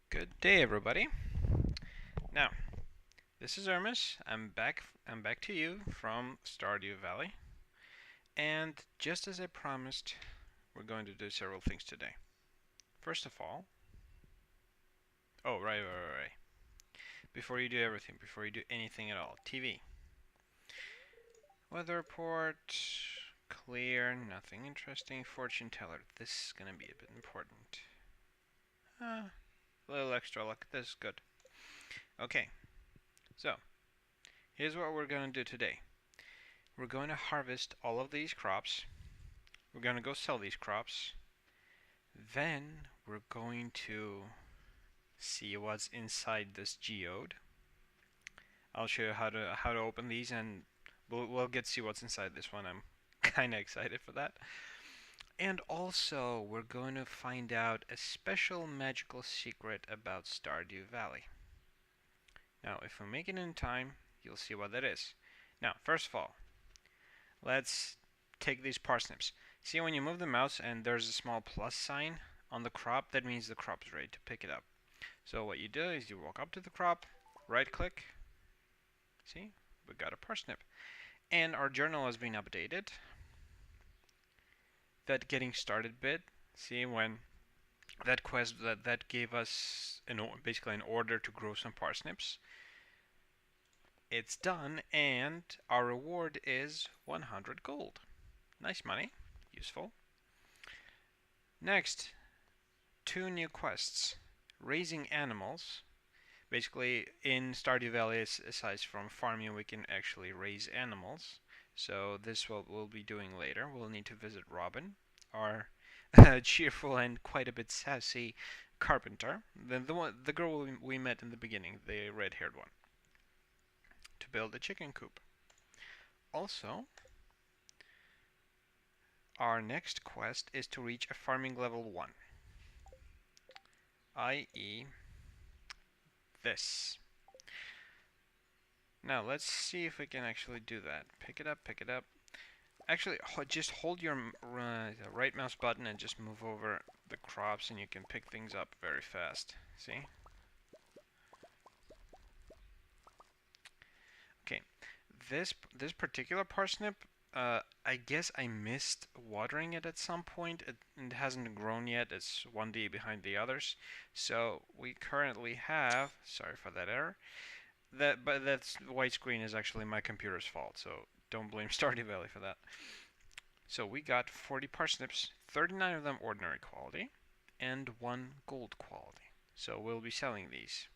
Good day, everybody. Now, this is Ermys. I'm back. I'm back to you from Stardew Valley, and just as I promised, we're going to do several things today. First of all, right. Before you do everything, before you do anything at all, TV, weather report, clear, nothing interesting. Fortune teller. This is gonna be a bit important. A little extra luck. This is good. Okay, so here's what we're gonna do today. We're going to harvest all of these crops. We're going to go sell these crops. Then we're going to see what's inside this geode. I'll show you how to open these, and we'll get to see what's inside this one. I'm kind of excited for that. And also, we're going to find out a special magical secret about Stardew Valley. Now, if we make it in time, you'll see what that is. Now, first of all, let's take these parsnips. See, when you move the mouse and there's a small plus sign on the crop, that means the crop is ready to pick it up. So what you do is you walk up to the crop, right click, see, we got a parsnip. And our journal has been updated. That getting started bit, see, when that quest that gave us basically an order to grow some parsnips. It's done, and our reward is 100 gold. Nice money, useful. Next, two new quests. Raising animals. Basically, in Stardew Valley, aside from farming, we can actually raise animals. So this we'll be doing later. We'll need to visit Robin, our cheerful and quite a bit sassy carpenter. The girl we met in the beginning, the red-haired one, to build a chicken coop. Also, our next quest is to reach a farming level 1, i.e. this. Now let's see if we can actually do that. Pick it up, pick it up. Actually, just hold your right mouse button and just move over the crops and you can pick things up very fast. See? Okay, this particular parsnip, I guess I missed watering it at some point. It hasn't grown yet. It's one day behind the others. So we currently have, sorry for that error, but that's white screen is actually my computer's fault, so don't blame Stardew Valley for that. So we got 40 parsnips, 39 of them ordinary quality, and 1 gold quality. So we'll be selling these.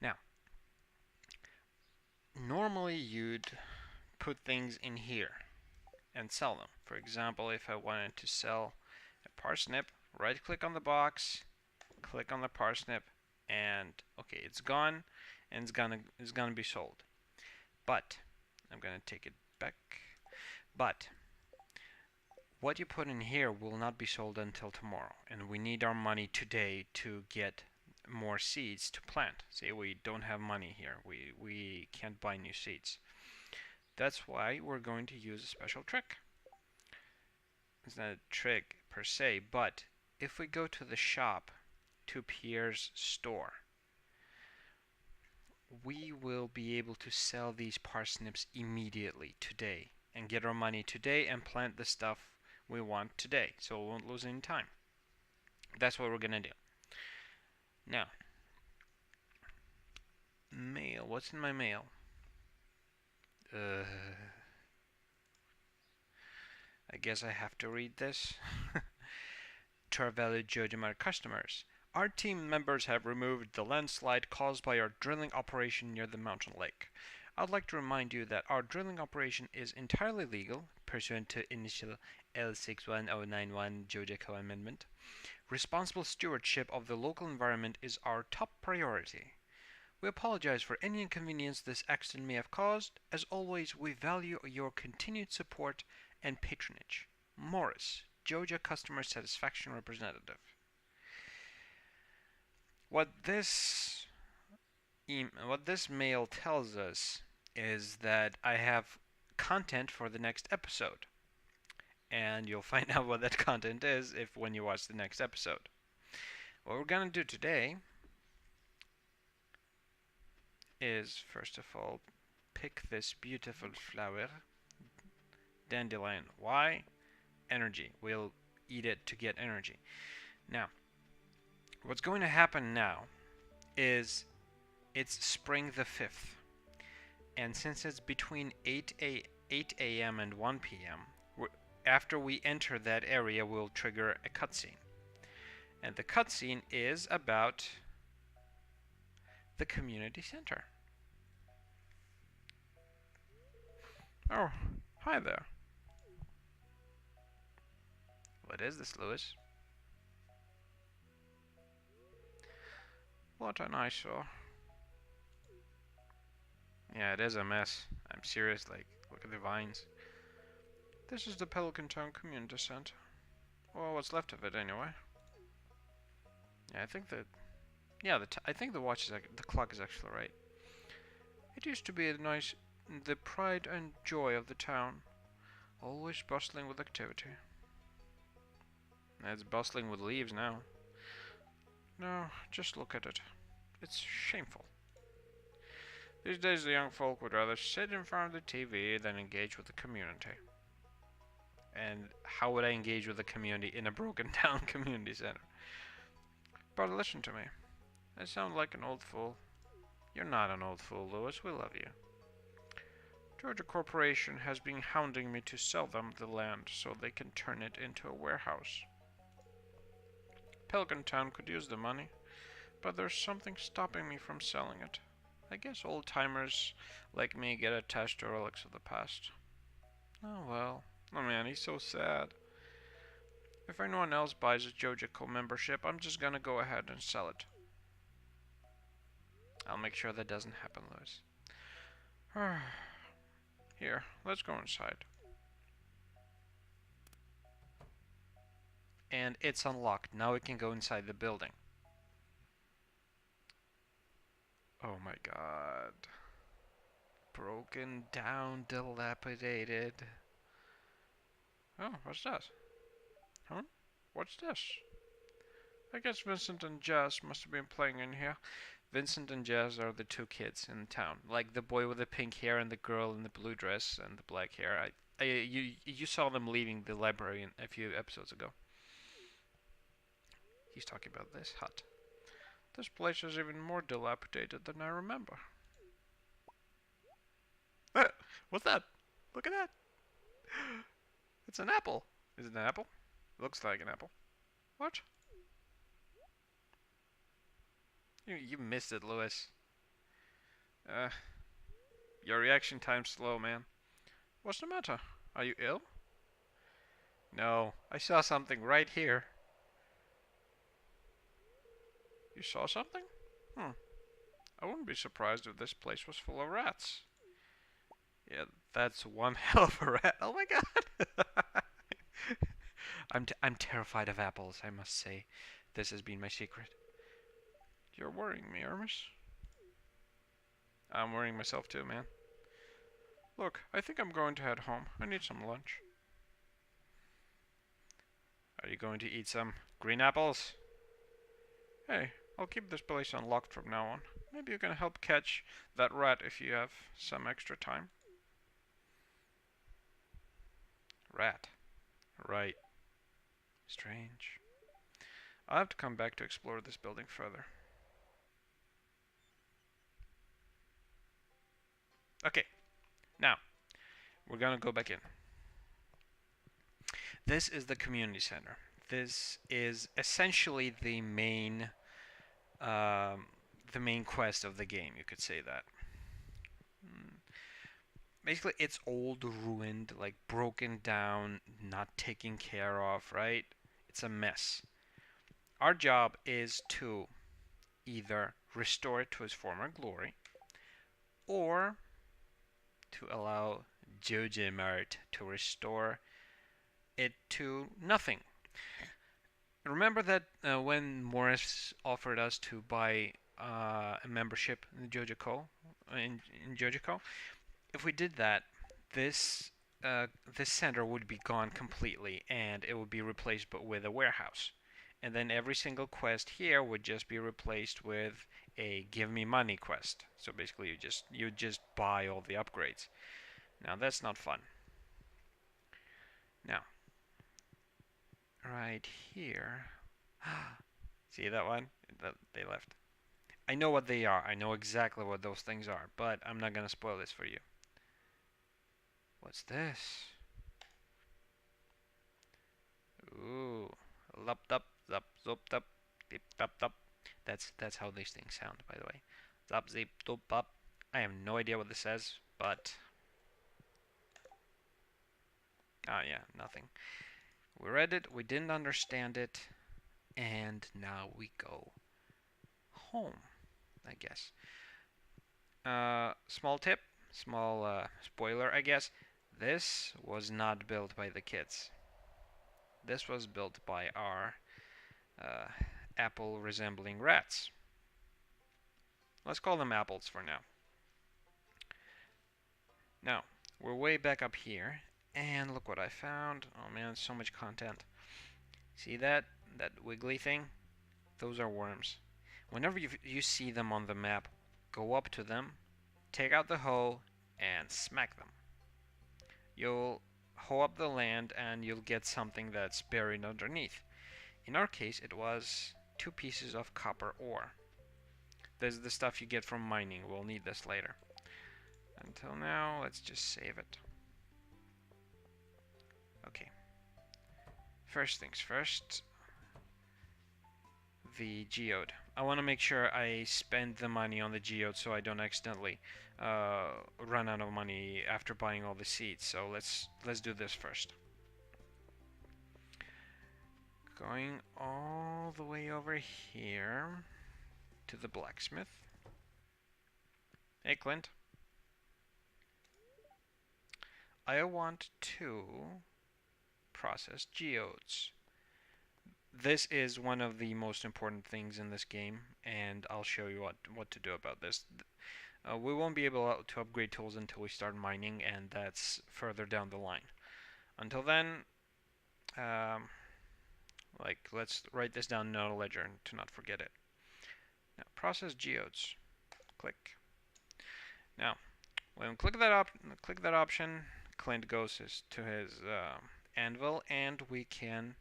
Now, normally you'd put things in here and sell them. For example, if I wanted to sell a parsnip, right click on the box, click on the parsnip, and okay, it's gone, and it's gonna be sold. But I'm gonna take it back. But what you put in here will not be sold until tomorrow, and we need our money today to get more seeds to plant. See, we don't have money here. We can't buy new seeds. That's why we're going to use a special trick. It's not a trick per se, but if we go to the shop, to Pierre's store, we will be able to sell these parsnips immediately today and get our money today and plant the stuff we want today, so we won't lose any time. That's what we're gonna do. Now, mail. What's in my mail? I guess I have to read this. To our valued Geode customers, our team members have removed the landslide caused by our drilling operation near the mountain lake. I'd like to remind you that our drilling operation is entirely legal, pursuant to initial L61091 Geodeco Amendment. Responsible stewardship of the local environment is our top priority. We apologize for any inconvenience this accident may have caused. As always, we value your continued support and patronage. Morris, Georgia Customer Satisfaction Representative. What this mail tells us is that I have content for the next episode. And you'll find out what that content is when you watch the next episode. What we're gonna do today is, first of all, pick this beautiful flower, dandelion. Why? Energy. We'll eat it to get energy. Now, what's going to happen now is it's spring the 5th. And since it's between 8 a.m. and 1 p.m., after we enter that area, we'll trigger a cutscene. And the cutscene is about the community center. Oh, hi there. What is this, Lewis? What an eyesore. Yeah, it is a mess. I'm serious, like, look at the vines. This is the Pelican Town Community Center. Well, what's left of it, anyway. Yeah, I think that... Yeah, I think the clock is actually right. It used to be the pride and joy of the town. Always bustling with activity. It's bustling with leaves now. No, just look at it. It's shameful. These days the young folk would rather sit in front of the TV than engage with the community. And how would I engage with the community in a broken down community center? But listen to me. I sound like an old fool. You're not an old fool, Lewis. We love you. Georgia Corporation has been hounding me to sell them the land so they can turn it into a warehouse. Pelican Town could use the money, but there's something stopping me from selling it. I guess old-timers like me get attached to relics of the past. Oh well. Oh man, he's so sad. If anyone else buys a Jojico membership, I'm just gonna go ahead and sell it. I'll make sure that doesn't happen, Lewis. Here, let's go inside. And it's unlocked. Now we can go inside the building. Oh my god. Broken down, dilapidated. Oh, what's that? Huh? What's this? I guess Vincent and Jazz must have been playing in here. Vincent and Jazz are the two kids in town. Like the boy with the pink hair and the girl in the blue dress and the black hair. You saw them leaving the library a few episodes ago. He's talking about this hut. This place is even more dilapidated than I remember. What's that? Look at that. It's an apple. Is it an apple? Looks like an apple. What? You missed it, Lewis. Your reaction time's slow, man. What's the matter? Are you ill? No, I saw something right here. You saw something? I wouldn't be surprised if this place was full of rats. Yeah, that's one hell of a rat. Oh my god! I'm terrified of apples, I must say. This has been my secret. You're worrying me, Ermys. I'm worrying myself too, man. Look, I think I'm going to head home. I need some lunch. Are you going to eat some green apples? Hey, I'll keep this place unlocked from now on. Maybe you can help catch that rat if you have some extra time. Rat. Right. Strange. I'll have to come back to explore this building further. Okay. Now, we're gonna go back in. This is the community center. This is essentially the main quest of the game, you could say that. Basically, it's old, ruined, like broken down, not taken care of, right? It's a mess. Our job is to either restore it to its former glory, or to allow Geode to restore it to nothing. Remember that when Morris offered us to buy a membership in Jojico, in Jojico, if we did that, this center would be gone completely, and it would be replaced but with a warehouse. And then every single quest here would just be replaced with a give me money quest. So basically you just buy all the upgrades. Now that's not fun. Now, right here. See that one? They left. I know what they are. I know exactly what those things are, but I'm not gonna spoil this for you. What's this? Ooh, lup dup zup zup dup dip dup dup. That's how these things sound, by the way. Zap zip dup up. I have no idea what this says, but yeah, nothing. We read it, we didn't understand it, and now we go home, I guess. Small tip, small spoiler, I guess. This was not built by the kids. This was built by our uh, apple resembling rats. Let's call them apples for now. Now, we're way back up here, and look what I found. Oh man, so much content. See that? That wiggly thing? Those are worms. Whenever you see them on the map, go up to them, take out the hoe, and smack them. You'll hoe up the land and you'll get something that's buried underneath. In our case, it was 2 pieces of copper ore. This is the stuff you get from mining. We'll need this later. Until now, let's just save it. Okay. First things first, the geode. I want to make sure I spend the money on the geode so I don't accidentally run out of money after buying all the seeds. So let's do this first. Going all the way over here to the blacksmith. Hey, Clint. I want to process geodes. This is one of the most important things in this game, and I'll show you what to do about this. We won't be able to upgrade tools until we start mining, and that's further down the line. Until then, let's write this down in a ledger to not forget it. Now, process geodes. Click. Now, when we click that option, Clint goes to his anvil, and we can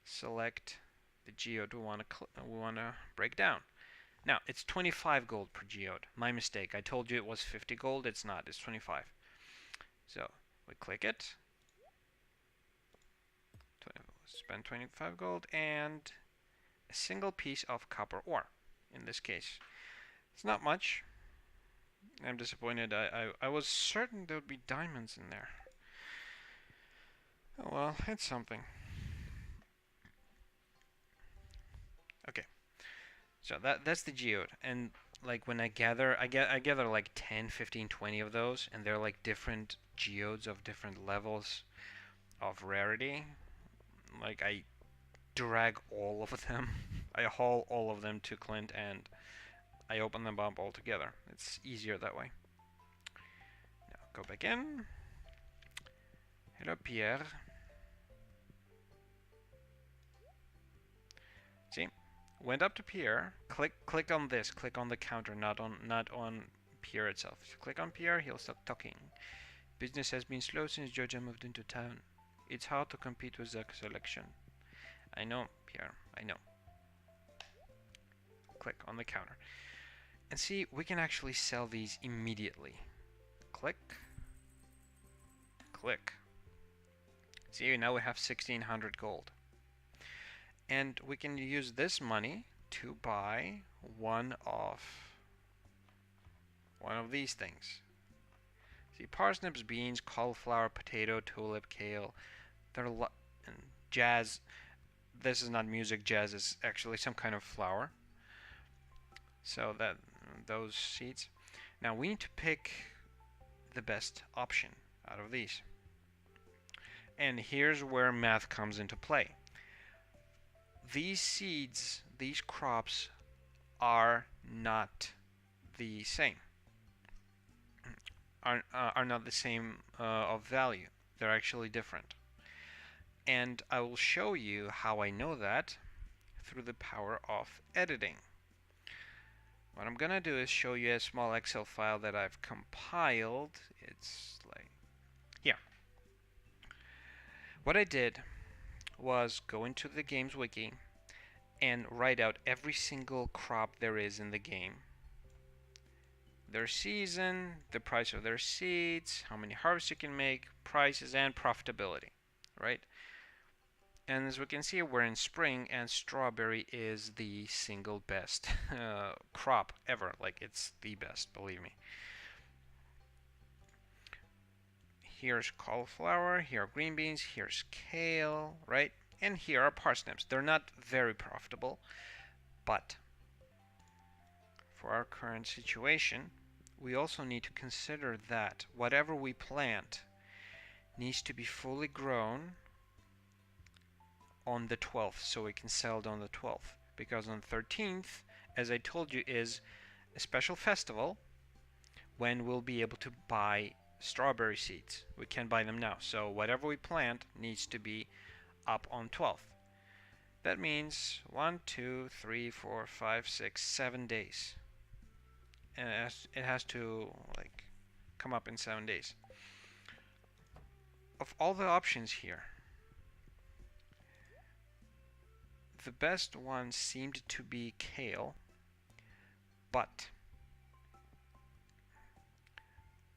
select the geode we want to break down. Now, it's 25 gold per geode. My mistake. I told you it was 50 gold. It's not. It's 25. So, we click it. Spend 25 gold and a single piece of copper ore, in this case. It's not much. I'm disappointed. I was certain there would be diamonds in there. Oh well, it's something. Okay. So that's the geode, and like when I gather like 10, 15, 20 of those, and they're like different geodes of different levels of rarity. Like I drag all of them. I haul all of them to Clint and I open them up all together. It's easier that way. Now go back in. Hello, Pierre. See? Went up to Pierre. Click on this. Click on the counter, not on Pierre itself. If you click on Pierre, he'll start talking. Business has been slow since Georgia moved into town. It's hard to compete with the selection. I know, Pierre. I know. Click on the counter. And see, we can actually sell these immediately. Click. Click. See, now we have 1600 gold. And we can use this money to buy one of these things. See, parsnips, beans, cauliflower, potato, tulip, kale. They're and jazz. This is not music. Jazz is actually some kind of flower. So that those seeds. Now we need to pick the best option out of these. And here's where math comes into play. These seeds, these crops, are not the same. Are not the same of value. They're actually different. And I will show you how I know that through the power of editing. What I'm gonna do is show you a small Excel file that I've compiled. It's like here. What I did was go into the game's wiki and write out every single crop there is in the game. Their season, the price of their seeds, how many harvests you can make, prices, and profitability, right? And as we can see, we're in spring, and strawberry is the single best crop ever. Like, it's the best, believe me. Here's cauliflower, here are green beans, here's kale, right? And here are parsnips. They're not very profitable, but for our current situation, we also need to consider that whatever we plant needs to be fully grown on the 12th, so we can sell it on the 12th. Because on the 13th, as I told you, is a special festival when we'll be able to buy strawberry seeds. We can't buy them now, so whatever we plant needs to be up on 12th. That means 1, 2, 3, 4, 5, 6, 7 days. And it has to like come up in 7 days. Of all the options here, the best one seemed to be kale, but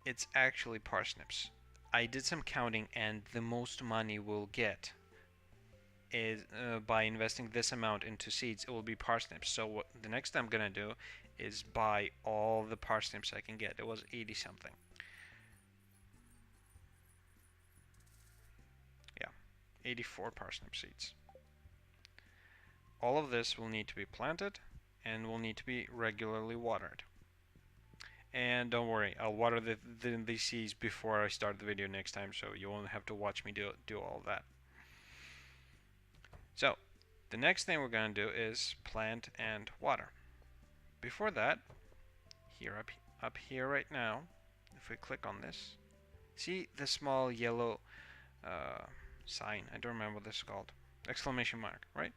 it's actually parsnips. I did some counting, and the most money we'll get is by investing this amount into seeds. It will be parsnips. So what the next I'm gonna do is buy all the parsnips I can get. It was 80 something. Yeah, 84 parsnip seeds. All of this will need to be planted and will need to be regularly watered. And don't worry, I'll water the seeds before I start the video next time, so you won't have to watch me do all that. So, the next thing we're going to do is plant and water. Before that, here up here right now, if we click on this, see the small yellow sign? I don't remember what this is called. Exclamation mark, right?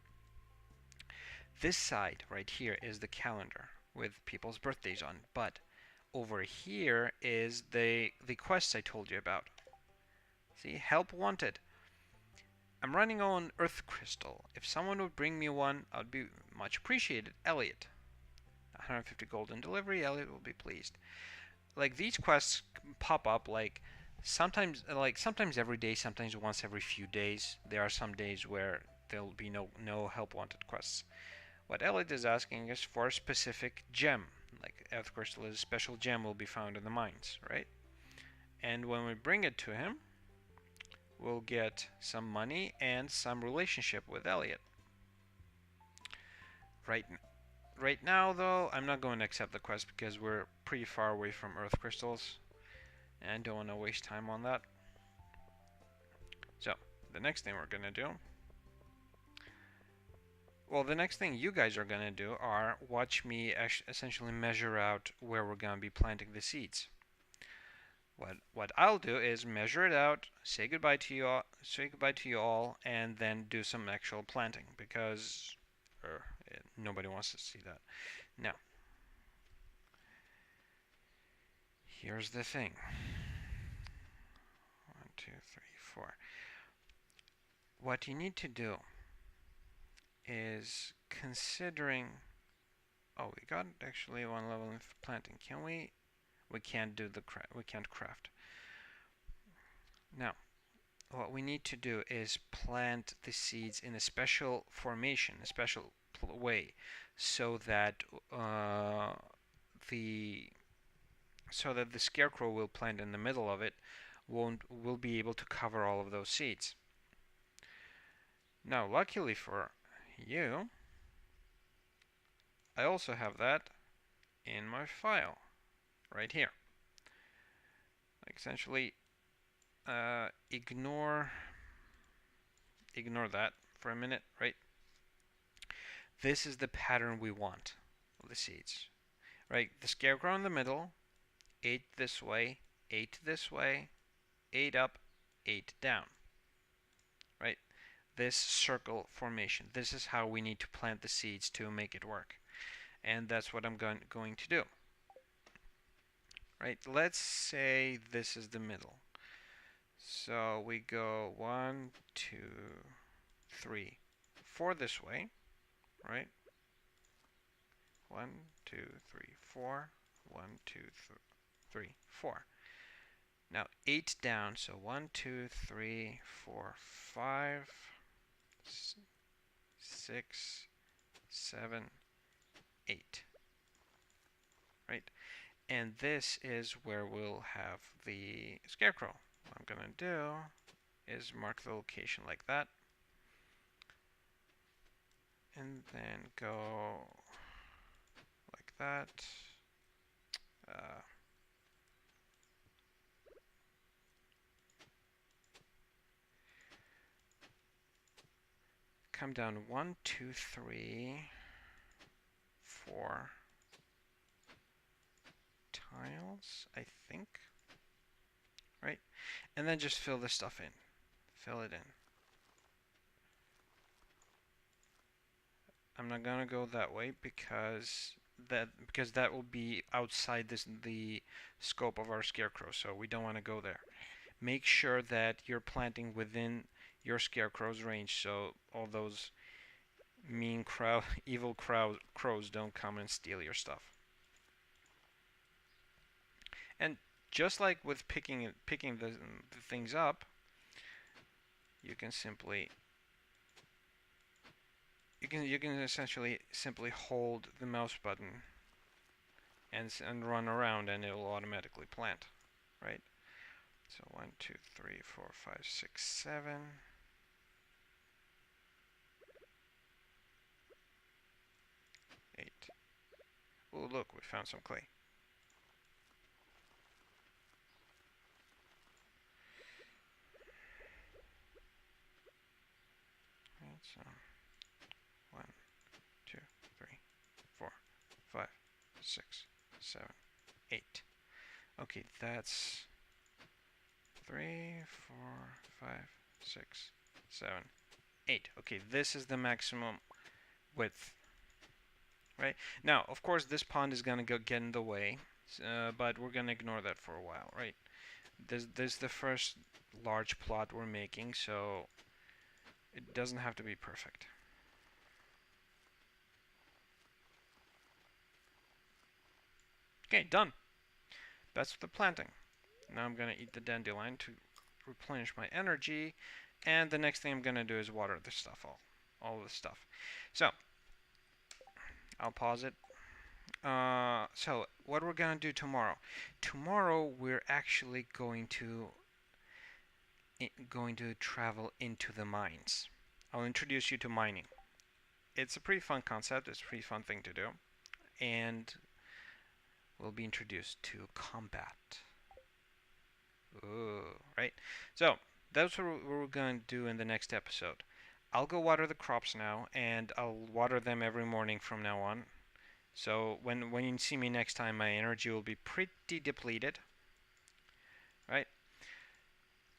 This side right here is the calendar with people's birthdays on, but over here is the quests I told you about. See, help wanted. I'm running on Earth Crystal. If someone would bring me one, I'd be much appreciated. Elliot. 150 golden delivery. Elliot will be pleased. Like, these quests pop up sometimes every day, sometimes once every few days. There are some days where there'll be no help wanted quests. What Elliot is asking is for a specific gem. Like, Earth Crystal is a special gem will be found in the mines, right? And when we bring it to him, we'll get some money and some relationship with Elliot. Right now, though, I'm not going to accept the quest because we're pretty far away from Earth Crystals, and I don't want to waste time on that. So, the next thing we're going to do... Well, the next thing you guys are going to do are watch me essentially measure out where we're going to be planting the seeds. What I'll do is measure it out, say goodbye to you all, and then do some actual planting because nobody wants to see that. Now, here's the thing. 1, 2, 3, 4. What you need to do is considering. Oh, we got actually one level in planting. Can we? We can't do we can't craft. Now, what we need to do is plant the seeds in a special formation, a special way, so that the scarecrow will plant in the middle of it will be able to cover all of those seeds. Now, luckily for you, I also have that in my file right here. Like, essentially, ignore that for a minute, right? This is the pattern we want of the seeds, right? The scarecrow in the middle, 8 this way, 8 this way, 8 up, 8 down, right? This circle formation. This is how we need to plant the seeds to make it work. and that's what I'm going to do. Right? Let's say this is the middle. So we go 1, 2, 3, 4 this way, right? 1, 2, 3, 4. 1, 2, 3, 4. Now 8 down, so 1, 2, 3, 4, 5, 6, 7, 8. Right? And this is where we'll have the scarecrow. What I'm going to do is mark the location like that. And then go like that. Come down 1, 2, 3, 4 tiles, I think. Right? And then just fill this stuff in. Fill it in. I'm not gonna go that way because that will be outside the scope of our scarecrow, so we don't want to go there. Make sure that you're planting within your scarecrow's range, so all those mean evil crows don't come and steal your stuff. And just like with picking the things up, you can essentially simply hold the mouse button and run around, and it will automatically plant, right? So 1, 2, 3, 4, 5, 6, 7. 8. Oh, look, we found some clay. Right, so 1, 2, 3, 4, 5, 6, 7, 8. Okay, that's 3, 4, 5, 6, 7, 8. Okay, this is the maximum width. Right? Now, of course, this pond is going to get in the way, but we're going to ignore that for a while, right? This is the first large plot we're making, so it doesn't have to be perfect. Okay, done. That's the planting. Now I'm going to eat the dandelion to replenish my energy, and the next thing I'm going to do is water this stuff, all this stuff. So, I'll pause it. So what we're gonna do tomorrow? Tomorrow we're actually going to travel into the mines. I'll introduce you to mining. It's a pretty fun concept. It's a pretty fun thing to do, and we'll be introduced to combat. Ooh, right. So that's what we're gonna do in the next episode. I'll go water the crops now, and I'll water them every morning from now on. So when you see me next time, my energy will be pretty depleted, right?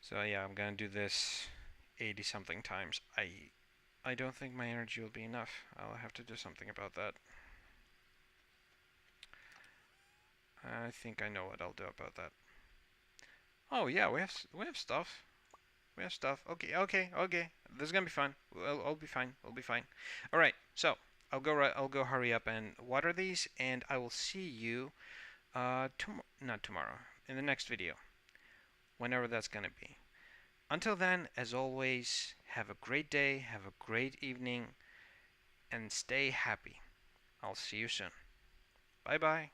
So yeah, I'm gonna do this 80 something times. I don't think my energy will be enough. I'll have to do something about that. I think I know what I'll do about that. Oh yeah, we have stuff. We have stuff. Okay. This is gonna be fun. I'll be fine. We'll be fine. All right. So I'll go hurry up and water these, and I will see you not tomorrow, in the next video, whenever that's gonna be. Until then, as always, have a great day, have a great evening, and stay happy. I'll see you soon. Bye bye.